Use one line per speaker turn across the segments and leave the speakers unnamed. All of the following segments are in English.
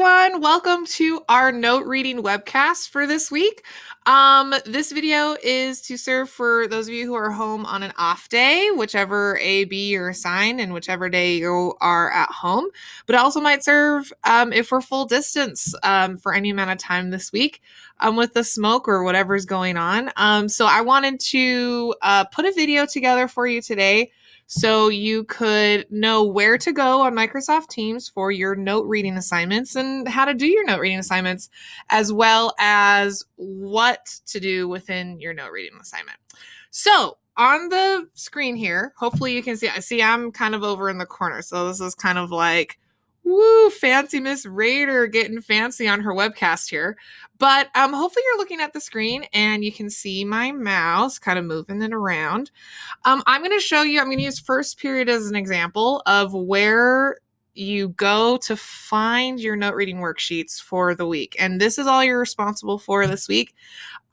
everyone. Welcome to our note reading webcast for this week. This video is to serve for those of you who are home on an off day, whichever A, B you're assigned, and whichever day you are at home. But it also might serve if we're full distance for any amount of time this week with the smoke or whatever's going on. So I wanted to put a video together for you today so you could know where to go on Microsoft Teams for your note reading assignments and how to do your note reading assignments, as well as what to do within your note reading assignment. So on the screen here, hopefully you can see I'm kind of over in the corner. So this is kind of like, woo, fancy Miss Raider getting fancy on her webcast here. But hopefully you're looking at the screen and you can see my mouse kind of moving it around. I'm going to use first period as an example of where you go to find your note reading worksheets for the week. And this is all you're responsible for this week.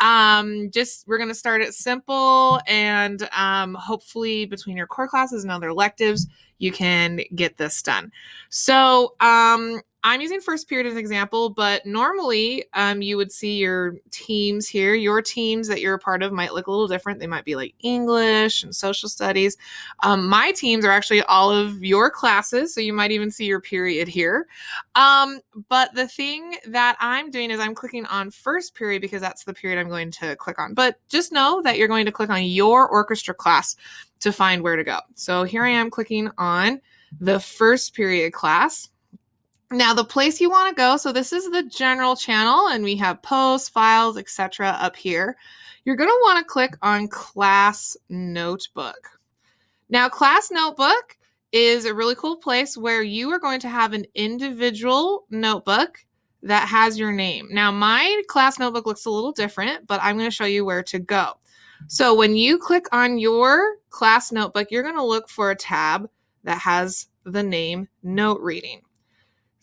We're going to start it simple, and hopefully between your core classes and other electives, you can get this done. So I'm using first period as an example, but normally you would see your teams here. Your teams that you're a part of might look a little different. They might be like English and social studies. My teams are actually all of your classes, so you might even see your period here. But the thing that I'm doing is I'm clicking on first period because that's the period I'm going to click on. But just know that you're going to click on your orchestra class to find where to go. So here I am clicking on the first period class. Now, the place you want to go, so this is the general channel, and we have posts, files, etc. up here. You're going to want to click on Class Notebook. Now, Class Notebook is a really cool place where you are going to have an individual notebook that has your name. Now, my class notebook looks a little different, but I'm going to show you where to go. So when you click on your class notebook, you're going to look for a tab that has the name Note Reading.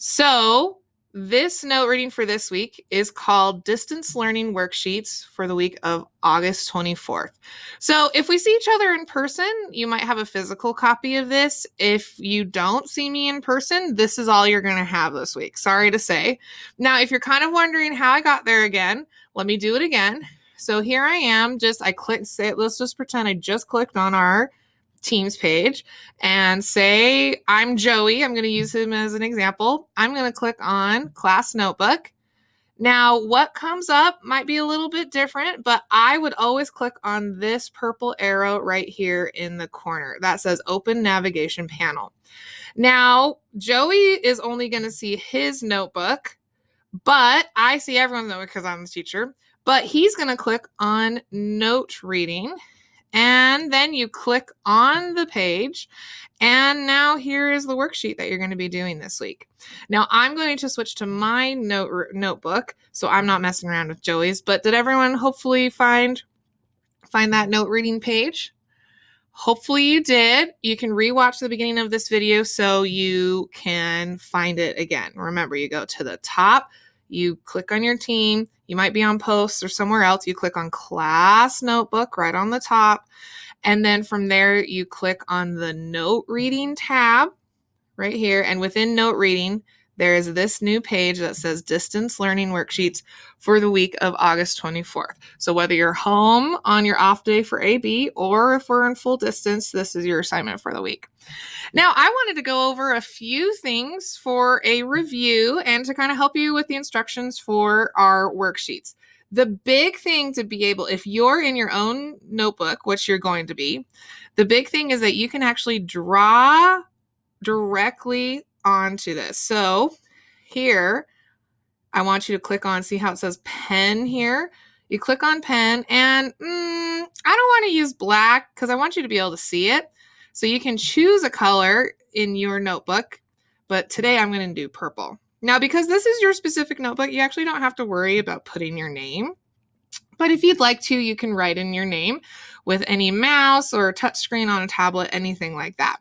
So this note reading for this week is called Distance Learning Worksheets for the week of August 24th. So if we see each other in person, you might have a physical copy of this. If you don't see me in person, this is all you're going to have this week. Sorry to say. Now, if you're kind of wondering how I got there again, let me do it again. So here I am, let's just pretend I just clicked on our Teams page and say I'm Joey. I'm going to use him as an example. I'm going to click on Class Notebook. Now, what comes up might be a little bit different, but I would always click on this purple arrow right here in the corner that says Open Navigation Panel. Now, Joey is only going to see his notebook, but I see everyone's notebook because I'm the teacher. But he's going to click on Note Reading. And then you click on the page, and now here is the worksheet that you're going to be doing this week. Now I'm going to switch to my notebook, so I'm not messing around with Joey's, but did everyone hopefully find that note reading page? Hopefully you did. You can rewatch the beginning of this video so you can find it again. Remember, you go to the top, you click on your team. You might be on posts or somewhere else. You click on Class Notebook right on the top. And then from there, you click on the Note Reading tab right here. And within Note Reading, there is this new page that says Distance Learning Worksheets for the week of August 24th. So whether you're home on your off day for AB or if we're in full distance, this is your assignment for the week. Now, I wanted to go over a few things for a review and to kind of help you with the instructions for our worksheets. The big thing to be able, if you're in your own notebook, which you're going to be, the big thing is that you can actually draw directly onto this. So here, I want you to click on, see how it says pen here? You click on pen, and I don't want to use black because I want you to be able to see it. So you can choose a color in your notebook, but today I'm going to do purple. Now, because this is your specific notebook, you actually don't have to worry about putting your name. But if you'd like to, you can write in your name with any mouse or touch screen on a tablet, anything like that.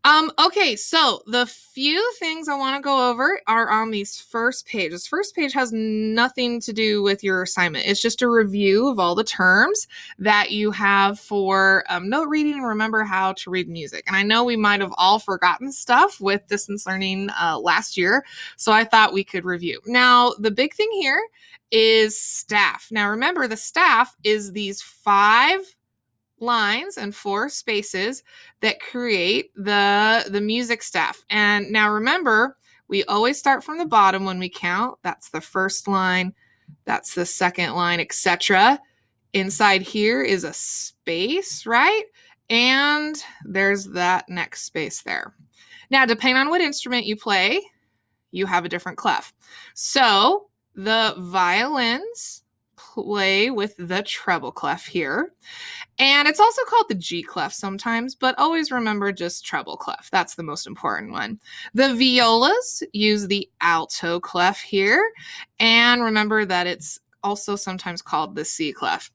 Okay, so the few things I want to go over are on these first page. This first page has nothing to do with your assignment. It's just a review of all the terms that you have for note reading and remember how to read music. And I know we might have all forgotten stuff with distance learning last year, so I thought we could review. Now, the big thing here is staff. Now, remember, the staff is these 5 lines and 4 spaces that create the music staff. And now remember, we always start from the bottom when we count. That's the first line, that's the second line, etc. Inside here is a space, right? And there's that next space there. Now, depending on what instrument you play, you have a different clef. So the violins play with the treble clef here. And it's also called the G clef sometimes, but always remember just treble clef. That's the most important one. The violas use the alto clef here. And remember that it's also sometimes called the C clef.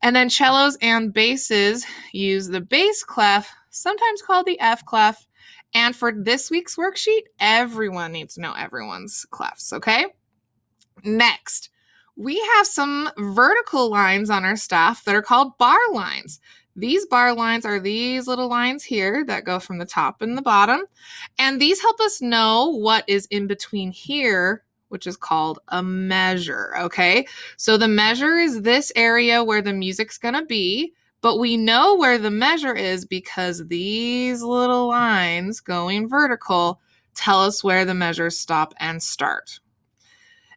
And then cellos and basses use the bass clef, sometimes called the F clef. And for this week's worksheet, everyone needs to know everyone's clefs, okay? Next, we have some vertical lines on our staff that are called bar lines. These bar lines are these little lines here that go from the top and the bottom. And these help us know what is in between here, which is called a measure, okay? So the measure is this area where the music's gonna be, but we know where the measure is because these little lines going vertical tell us where the measures stop and start.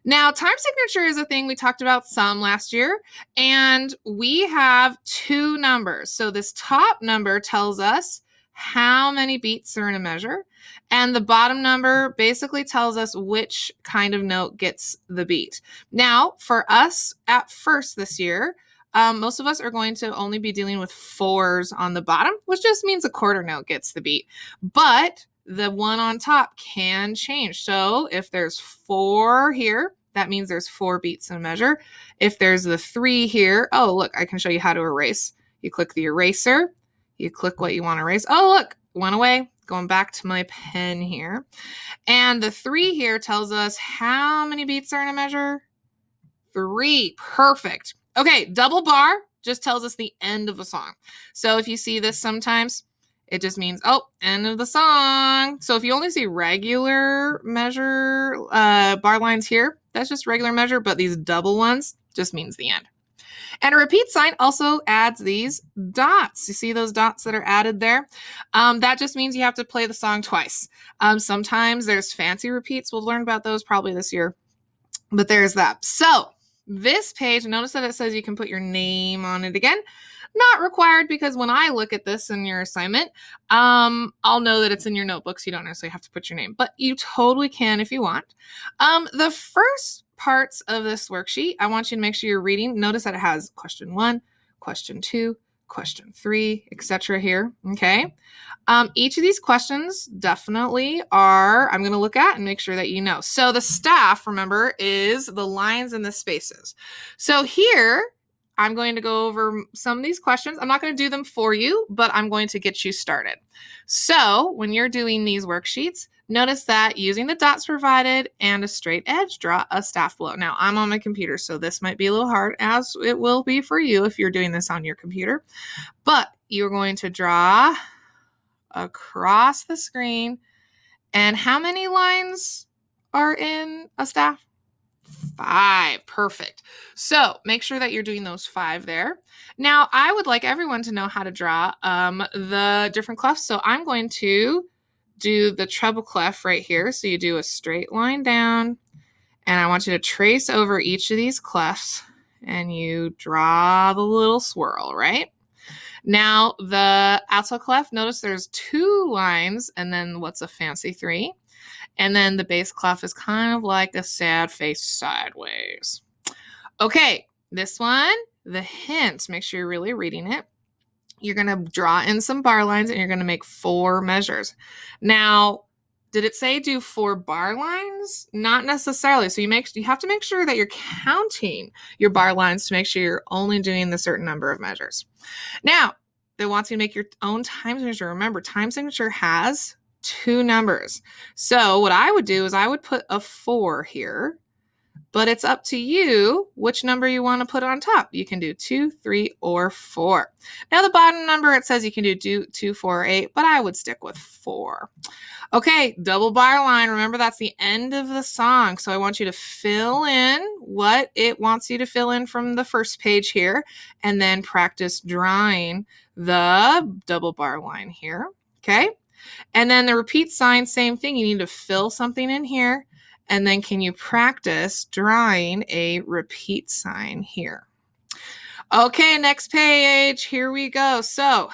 Now, time signature is a thing we talked about some last year, and we have 2 numbers. So this top number tells us how many beats are in a measure, and the bottom number basically tells us which kind of note gets the beat. Now, for us at first this year, most of us are going to only be dealing with 4s on the bottom, which just means a quarter note gets the beat. But the one on top can change. So if there's 4 here, that means there's 4 beats in a measure. If there's the 3 here, oh, look, I can show you how to erase. You click the eraser, you click what you want to erase. Oh, look, went away. Going back to my pen here. And the 3 here tells us how many beats are in a measure? 3. Perfect. Okay, double bar just tells us the end of a song. So if you see this sometimes, it just means, oh, end of the song. So if you only see regular measure bar lines here, that's just regular measure, but these double ones just means the end. And a repeat sign also adds these dots. You see those dots that are added there? That just means you have to play the song twice. Sometimes there's fancy repeats. We'll learn about those probably this year. But there's that. So this page, notice that it says you can put your name on it again. Not required because when I look at this in your assignment, I'll know that it's in your notebook, so you don't necessarily have to put your name, but you totally can if you want. The first parts of this worksheet, I want you to make sure you're reading. Notice that it has question 1, question 2, question 3, etc. here, okay? Each of these questions definitely I'm going to look at and make sure that you know. So the staff, remember, is the lines and the spaces. So here, I'm going to go over some of these questions. I'm not going to do them for you, but I'm going to get you started. So when you're doing these worksheets, notice that using the dots provided and a straight edge, draw a staff below. Now, I'm on my computer, so this might be a little hard, as it will be for you if you're doing this on your computer. But you're going to draw across the screen. And how many lines are in a staff? 5. Perfect. So make sure that you're doing those 5 there. Now, I would like everyone to know how to draw the different clefs. So I'm going to do the treble clef right here. So you do a straight line down, and I want you to trace over each of these clefs, and you draw the little swirl, right? Now, the alto clef, notice there's 2 lines, and then what's a fancy 3? And then the bass clef is kind of like a sad face sideways. Okay, this one, the hint, make sure you're really reading it. You're going to draw in some bar lines, and you're going to make 4 measures. Now, did it say do 4 bar lines? Not necessarily. So you have to make sure that you're counting your bar lines to make sure you're only doing the certain number of measures. Now, that wants you to make your own time signature. Remember, time signature has 2 numbers. So what I would do is I would put a 4 here, but it's up to you which number you want to put on top. You can do 2, 3, or 4. Now the bottom number, it says you can do 2, 4, or 8, but I would stick with 4. Okay, double bar line. Remember, that's the end of the song. So I want you to fill in what it wants you to fill in from the first page here, and then practice drawing the double bar line here. Okay, and then the repeat sign, same thing. You need to fill something in here, and then can you practice drawing a repeat sign here? Okay, next page. Here we go. So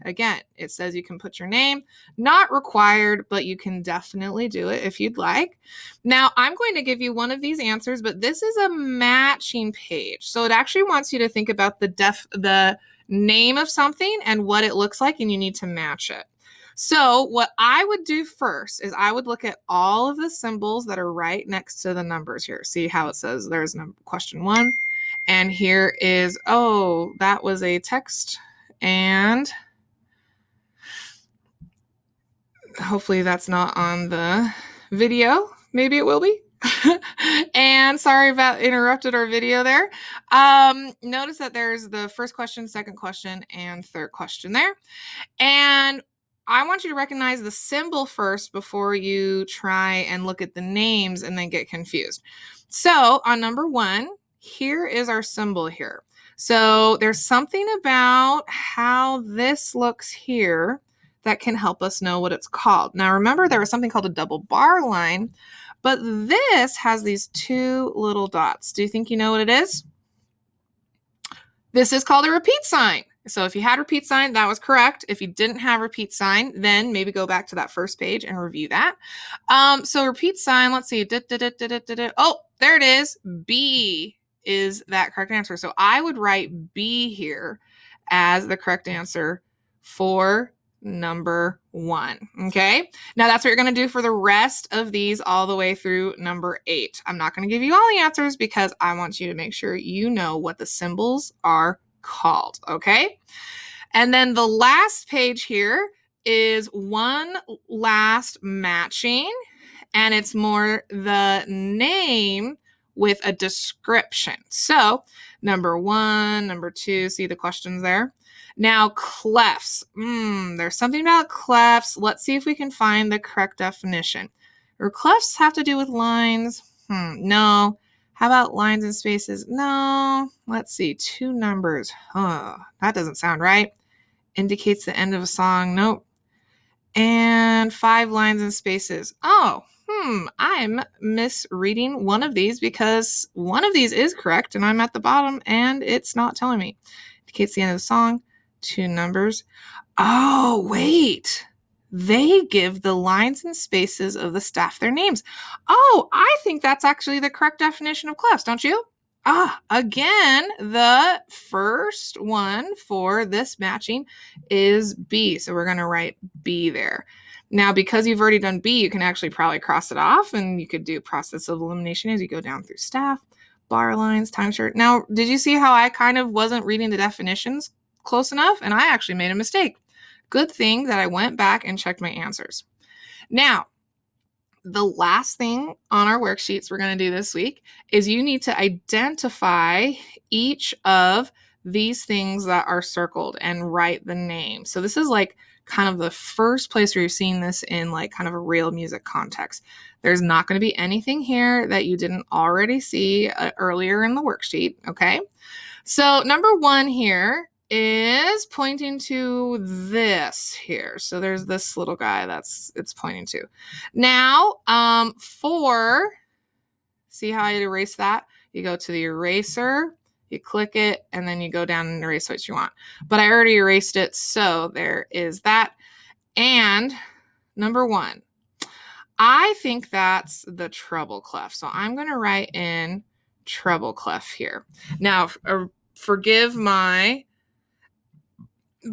again, it says you can put your name, not required, but you can definitely do it if you'd like. Now, I'm going to give you one of these answers, but this is a matching page. So it actually wants you to think about the name of something and what it looks like, and you need to match it. So what I would do first is I would look at all of the symbols that are right next to the numbers here. See how it says there's question 1, and here is, oh, that was a text, and hopefully that's not on the video. Maybe it will be. And sorry about interrupted our video there. Notice that there's the first question, second question, and third question there. And I want you to recognize the symbol first before you try and look at the names and then get confused. So on number 1, here is our symbol here. So there's something about how this looks here that can help us know what it's called. Now remember, there was something called a double bar line, but this has these 2 little dots. Do you think you know what it is? This is called a repeat sign. So if you had repeat sign, that was correct. If you didn't have repeat sign, then maybe go back to that first page and review that. So repeat sign, let's see. Oh, there it is. B is that correct answer. So I would write B here as the correct answer for number 1. Okay. Now that's what you're going to do for the rest of these all the way through number 8. I'm not going to give you all the answers because I want you to make sure you know what the symbols are called. Okay. And then the last page here is one last matching, and it's more the name with a description. So number 1, number 2, see the questions there? Now, clefs. There's something about clefs. Let's see if we can find the correct definition. Or clefs have to do with lines? No. How about lines and spaces? No. Let's see. 2 numbers. That doesn't sound right. Indicates the end of a song. Nope. And 5 lines and spaces. Oh, I'm misreading one of these because one of these is correct and I'm at the bottom and it's not telling me. Indicates the end of the song. 2 numbers. Oh, wait. They give the lines and spaces of the staff their names. Oh, I think that's actually the correct definition of clefs, don't you? Again, the first one for this matching is B. So we're going to write B there. Now, because you've already done B, you can actually probably cross it off and you could do process of elimination as you go down through staff, bar lines, time shirt. Now, did you see how I kind of wasn't reading the definitions close enough? And I actually made a mistake. Good thing that I went back and checked my answers. Now, the last thing on our worksheets we're going to do this week is you need to identify each of these things that are circled and write the name. So this is like kind of the first place where you're seeing this in like kind of a real music context. There's not going to be anything here that you didn't already see earlier in the worksheet. Okay. So number 1 here is pointing to this here. So there's this little guy it's pointing to. Now, 4, see how I erase that? You go to the eraser, you click it, and then you go down and erase what you want. But I already erased it, so there is that. And number 1, I think that's the treble clef. So I'm going to write in treble clef here. Now, forgive my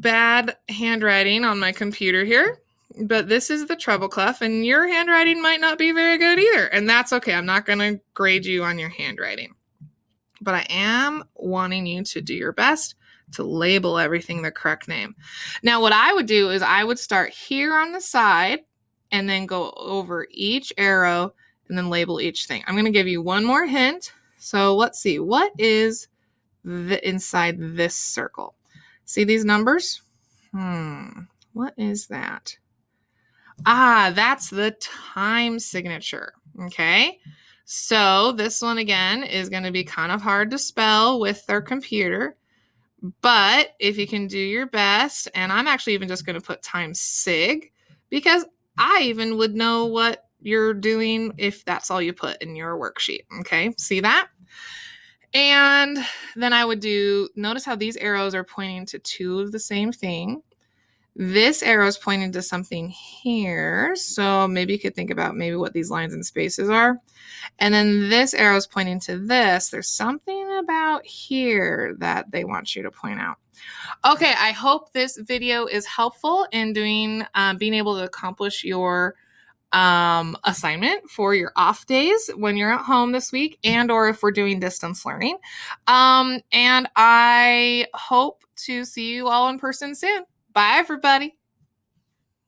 bad handwriting on my computer here, but this is the treble clef, and your handwriting might not be very good either, and that's okay. I'm not going to grade you on your handwriting, but I am wanting you to do your best to label everything the correct name. Now, what I would do is I would start here on the side and then go over each arrow and then label each thing. I'm going to give you one more hint. So let's see, what is inside this circle? See these numbers? What is that? That's the time signature. Okay. So this one again is going to be kind of hard to spell with their computer, but if you can do your best, and I'm actually even just going to put time sig because I even would know what you're doing if that's all you put in your worksheet. Okay. See that? And then I would notice how these arrows are pointing to two of the same thing. This arrow is pointing to something here. So maybe you could think about maybe what these lines and spaces are. And then this arrow is pointing to this. There's something about here that they want you to point out. Okay, I hope this video is helpful in being able to accomplish your assignment for your off days when you're at home this week, and or if we're doing distance learning. And I hope to see you all in person soon. Bye, everybody.